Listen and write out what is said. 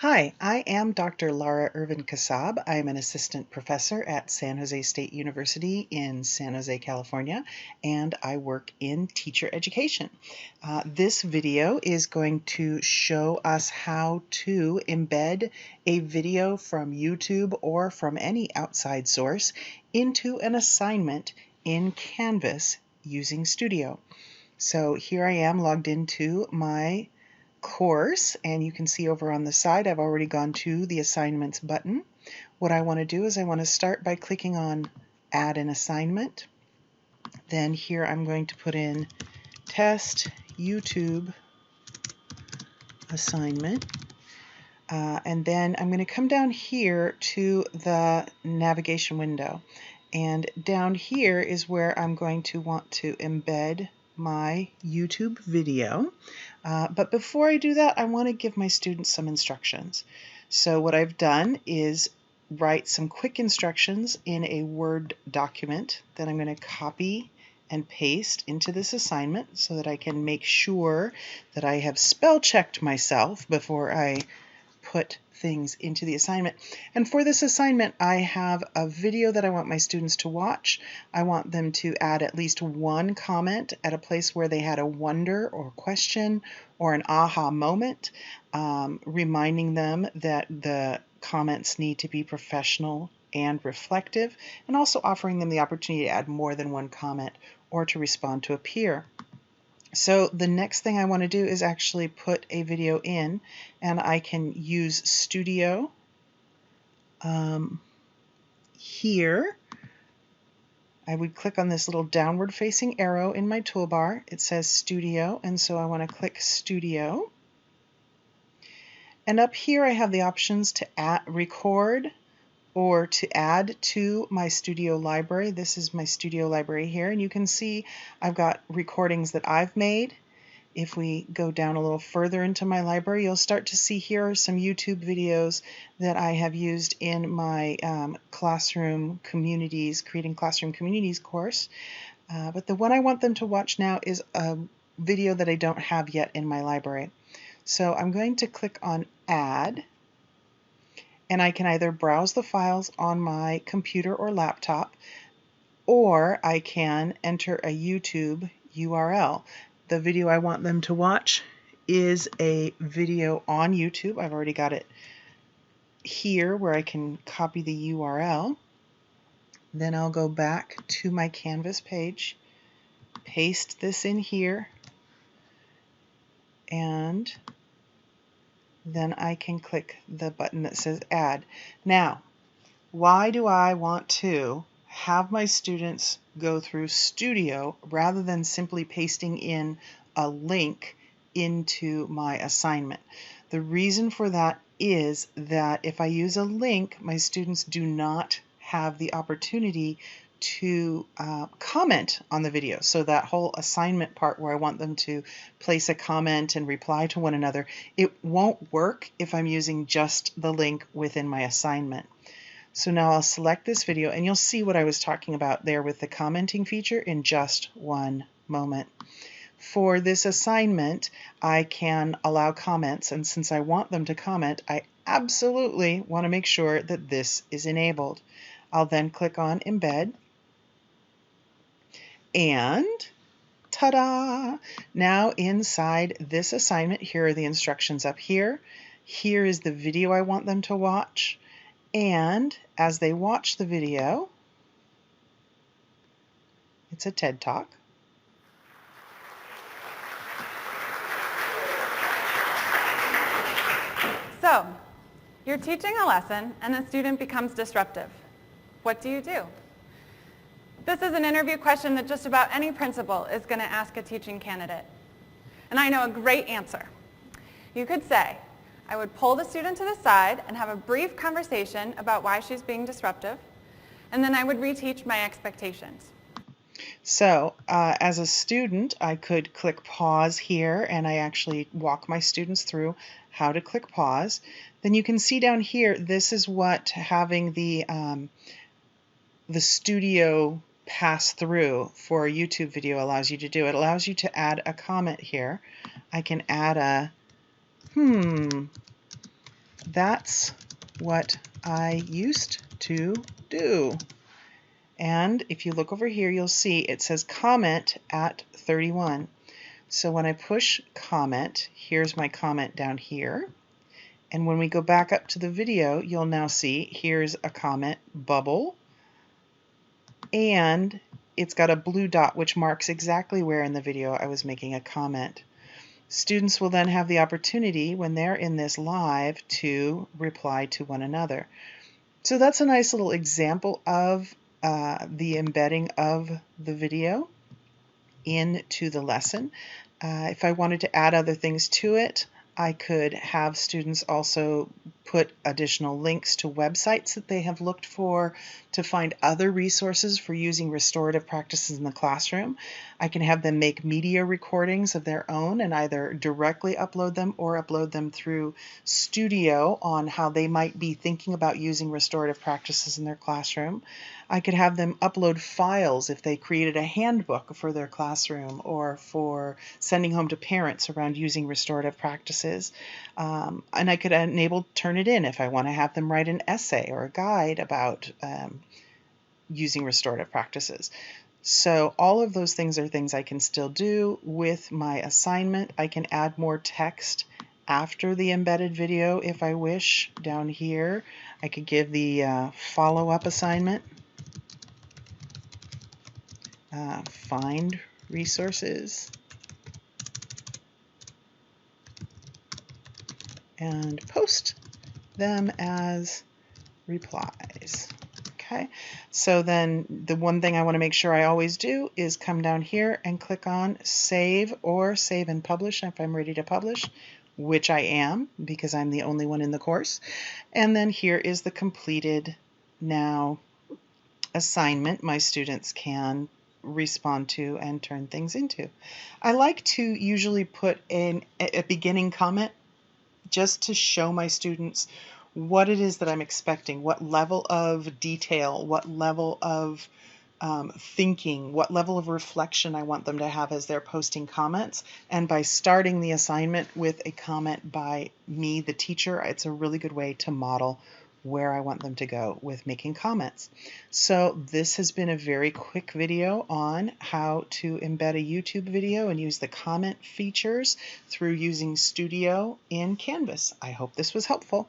Hi, I am Dr. Laura Ervin-Kassab. I am an assistant professor at San Jose State University in San Jose, California, and I work in teacher education. This video is going to show us how to embed a video from YouTube or from any outside source into an assignment in Canvas using Studio. So here I am logged into my course, and you can see over on the side I've already gone to the assignments button. What I want to do is I want to start by clicking on add an assignment. Then here I'm going to put in test YouTube assignment, and then I'm going to come down here to the navigation window, and down here is where I'm going to want to embed my YouTube video. But before I do that, I want to give my students some instructions. So what I've done is write some quick instructions in a Word document that I'm going to copy and paste into this assignment so that I can make sure that I have spell checked myself before I put things into the assignment. And for this assignment, I have a video that I want my students to watch. I want them to add at least one comment at a place where they had a wonder or question or an aha moment, reminding them that the comments need to be professional and reflective, and also offering them the opportunity to add more than one comment or to respond to a peer. So the next thing I want to do is actually put a video in, and I can use Studio here. I would click on this little downward facing arrow in my toolbar. It says Studio, and so I want to click Studio. And up here I have the options to record or to add to my studio library. This is my studio library here, and you can see I've got recordings that I've made. If we go down a little further into my library, you'll start to see here are some YouTube videos that I have used in my classroom communities, creating classroom communities course. But the one I want them to watch now is a video that I don't have yet in my library. So I'm going to click on Add, and I can either browse the files on my computer or laptop, or I can enter a YouTube URL. The video I want them to watch is a video on YouTube. I've already got it here where I can copy the URL. Then I'll go back to my Canvas page, paste this in here, and then I can click the button that says Add. Now, why do I want to have my students go through Studio rather than simply pasting in a link into my assignment? The reason for that is that if I use a link, my students do not have the opportunity to comment on the video. So that whole assignment part where I want them to place a comment and reply to one another, it won't work if I'm using just the link within my assignment. So now I'll select this video, and you'll see what I was talking about there with the commenting feature in just one moment. For this assignment, I can allow comments, and since I want them to comment, I absolutely want to make sure that this is enabled. I'll then click on Embed, and ta-da! Now inside this assignment, here are the instructions up here. Here is the video I want them to watch. And as they watch the video, it's a TED Talk. So, you're teaching a lesson and a student becomes disruptive. What do you do? This is an interview question that just about any principal is going to ask a teaching candidate. And I know a great answer. You could say, I would pull the student to the side and have a brief conversation about why she's being disruptive, and then I would reteach my expectations. So as a student, I could click pause here, and I actually walk my students through how to click pause. Then you can see down here, this is what having the studio pass through for a YouTube video allows you to do. It allows you to add a comment here. I can add a that's what I used to do. And if you look over here, you'll see it says comment at 31. So when I push comment, here's my comment down here. And when we go back up to the video, you'll now see here's a comment bubble. And it's got a blue dot which marks exactly where in the video I was making a comment. Students will then have the opportunity when they're in this live to reply to one another. So that's a nice little example of the embedding of the video into the lesson. If I wanted to add other things to it, I could have students also put additional links to websites that they have looked for to find other resources for using restorative practices in the classroom. I can have them make media recordings of their own and either directly upload them or upload them through Studio on how they might be thinking about using restorative practices in their classroom. I could have them upload files if they created a handbook for their classroom or for sending home to parents around using restorative practices. And I could enable Turnitin if I want to have them write an essay or a guide about using restorative practices. So all of those things are things I can still do with my assignment. I can add more text after the embedded video if I wish. Down here, I could give the follow-up assignment. Find resources and post them as replies. Okay, so then the one thing I want to make sure I always do is come down here and click on save or save and publish if I'm ready to publish, which I am because I'm the only one in the course. And then here is the completed now assignment my students can respond to and turn things into. I like to usually put in a beginning comment just to show my students what it is that I'm expecting, what level of detail, what level of thinking, what level of reflection I want them to have as they're posting comments. And by starting the assignment with a comment by me, the teacher, it's a really good way to model where I want them to go with making comments. So this has been a very quick video on how to embed a YouTube video and use the comment features through using Studio in Canvas. I hope this was helpful.